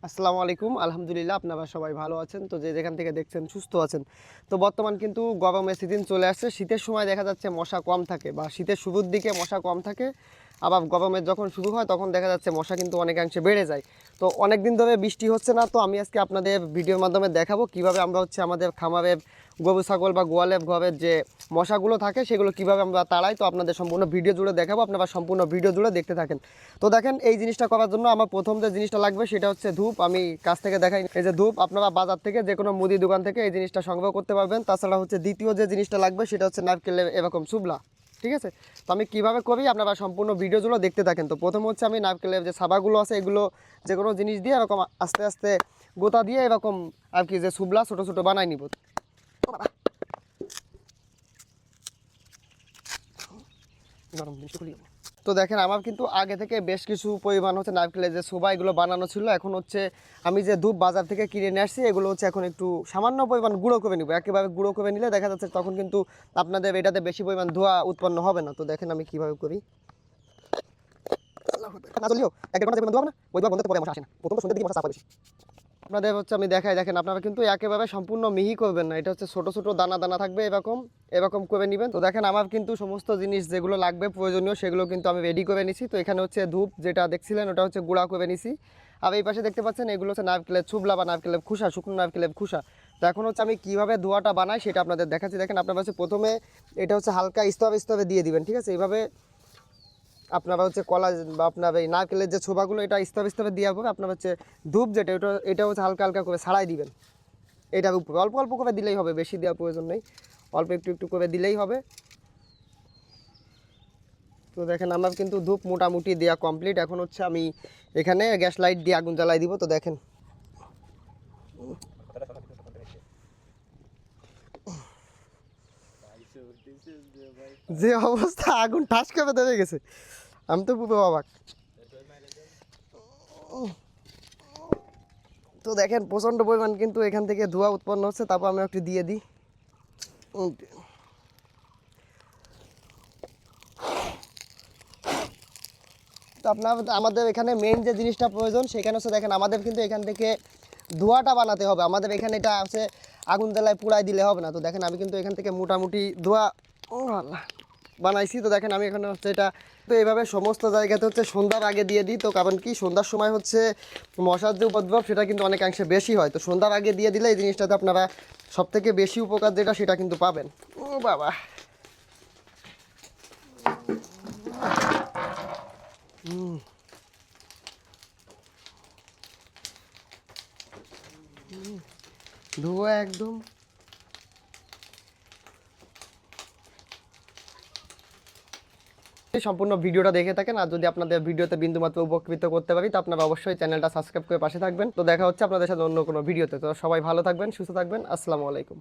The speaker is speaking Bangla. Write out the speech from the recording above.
আসসালামু আলাইকুম। আলহামদুলিল্লাহ, আপনারা সবাই ভালো আছেন। তো যে যেখান থেকে দেখছেন সুস্থ আছেন। তো বর্তমান কিন্তু গরমের সিজন চলে আসছে। শীতের সময় দেখা যাচ্ছে মশা কম থাকে বা শীতের শুরুর দিকে মশা কম থাকে। আবার গরমের যখন শুরু হয় তখন দেখা যাচ্ছে মশা কিন্তু অনেকাংশে বেড়ে যায়। তো অনেক দিন ধরে বৃষ্টি হচ্ছে না, তো আমি আজকে আপনাদের ভিডিওর মাধ্যমে দেখাবো কিভাবে আমরা আমাদের খামারে গরু ছাগল বা গোয়ালের ঘরের যে মশাগুলো থাকে সেগুলো কিভাবে আমরা তাড়াই। তো আপনাদের সম্পূর্ণ ভিডিও জুড়ে দেখাবো, আপনারা সম্পূর্ণ ভিডিও জুড়ে দেখতে থাকেন। তো দেখেন, এই জিনিসটা করার জন্য আমার প্রথম যে জিনিসটা লাগবে সেটা হচ্ছে ধূপ। আমি কাছ থেকে দেখাই, এই যে ধূপ আপনারা বাজার থেকে যে কোনো মুদি দোকান থেকে এই জিনিসটা সংগ্রহ করতে পারবেন। তাছাড়া হচ্ছে দ্বিতীয় যে জিনিসটা লাগবে সেটা হচ্ছে নারকেলের এরকম শুবলা। ঠিক আছে, তো আমি কীভাবে করি আপনারা সম্পূর্ণ ভিডিওগুলো দেখতে থাকেন। তো প্রথম হচ্ছে আমি নারকেলের যে সাবাগুলো আছে এগুলো যে কোনো জিনিস দিয়ে এরকম আস্তে আস্তে গোতা দিয়ে এরকম আর কি যে শুবলা ছোটো ছোটো বানাই নিব। তো দেখেন, আমার কিন্তু আগে থেকে বেশ কিছু পরিমাণ হচ্ছে নারকেলের যে সোবা এগুলো বানানো ছিল। এখন হচ্ছে আমি যে ধূপ বাজার থেকে কিনে নিয়ে আসছি এগুলো হচ্ছে এখন একটু সামান্য পরিমাণ গুঁড়ো করে নিব। একেবারে গুঁড়ো করে নিলে দেখা যাচ্ছে তখন কিন্তু আপনাদের এটাতে বেশি পরিমাণ ধোঁয়া উৎপন্ন হবে না। তো দেখেন আমি কীভাবে করি। আপনাদের হচ্ছে আমি দেখাই, দেখেন আপনারা কিন্তু একেবারে সম্পূর্ণ মিহি করবেন না, এটা হচ্ছে ছোট ছোট দানা দানা থাকবে, এরকম এরকম করে নেবেন। তো দেখেন আমার কিন্তু সমস্ত জিনিস যেগুলো লাগবে প্রয়োজনীয় সেগুলো কিন্তু আমি রেডি করে নিছি। তো এখানে হচ্ছে ধূপ যেটা দেখছিলেন ওটা হচ্ছে গুঁড়া করে নিছি। আর এই পাশে দেখতে পাচ্ছেন এগুলো হচ্ছে নারকেলের ছুবলা বা নারকেলের খুসা, শুকনো নারকেলের খুসা। তো এখন হচ্ছে আমি কীভাবে ধোঁয়াটা বানাই সেটা আপনাদের দেখাচ্ছি। দেখেন আপনারা হচ্ছে প্রথমে এটা হচ্ছে হালকা স্তবে স্তবে দিয়ে দিবেন। ঠিক আছে, এইভাবে আপনারা হচ্ছে কলা বা আপনার এই নারকেলের যে ছোবাগুলো এটা স্তবে স্তবে দেওয়ার পরে আপনার হচ্ছে ধূপ যেটা এটা হচ্ছে হালকা হালকা করে ছাড়াই দিবেন। এটার উপরে অল্প অল্প করে দিলেই হবে, বেশি দেওয়ার প্রয়োজন নেই, অল্প একটু একটু করে দিলেই হবে। তো দেখেন আমার কিন্তু ধূপ মোটামুটি দেওয়া কমপ্লিট। এখন হচ্ছে আমি এখানে গ্যাস লাইট দিয়ে আগুন জ্বালাই দিব। তো দেখেন যে অবস্থা, আগুন ঠাস করে ধরে গেছে, আমি তো পুরো অবাক। তো দেখেন প্রচণ্ড পরিমাণ কিন্তু এখান থেকে ধোঁয়া উৎপন্ন হচ্ছে। তারপর আমি একটু দিয়ে দিই। তো আমাদের এখানে মেইন যে জিনিসটা প্রয়োজন সেখানে হচ্ছে দেখেন আমাদের কিন্তু এখান থেকে ধোঁয়াটা বানাতে হবে। আমাদের এখানে এটা আছে আগুন জ্বালায় পুড়াই দিলে হবে না। তো দেখেন আমি কিন্তু এখান থেকে মোটামুটি ধোঁয়া বানাইছি। তো দেখেন আমি এখানে হচ্ছে এটা তো এইভাবে সমস্ত জায়গাতে হচ্ছে সন্ধ্যার আগে দিয়ে দিই। তো কারণ কি সন্ধ্যার সময় হচ্ছে মশার যে উপদ্রব সেটা কিন্তু অনেকাংশে বেশি হয়। তো সন্ধ্যার আগে দিয়ে দিলে এই জিনিসটাতে আপনারা সবথেকে বেশি উপকার যেটা সেটা কিন্তু পাবেন। ও বাবা, ধোঁয়া একদম। সম্পূর্ণ ভিডিওটা দেখে থাকেন, আর যদি আপনাদের ভিডিওতে বিন্দুমাত্র উপকৃত করতে পারি তো আপনারা অবশ্যই চ্যানেলটা সাবস্ক্রাইব করে পাশে থাকবেন। তো দেখা হচ্ছে আপনাদের সাথে অন্য কোনো ভিডিওতে। তো সবাই ভালো থাকবেন, সুস্থ থাকবেন। আসসালামু আলাইকুম।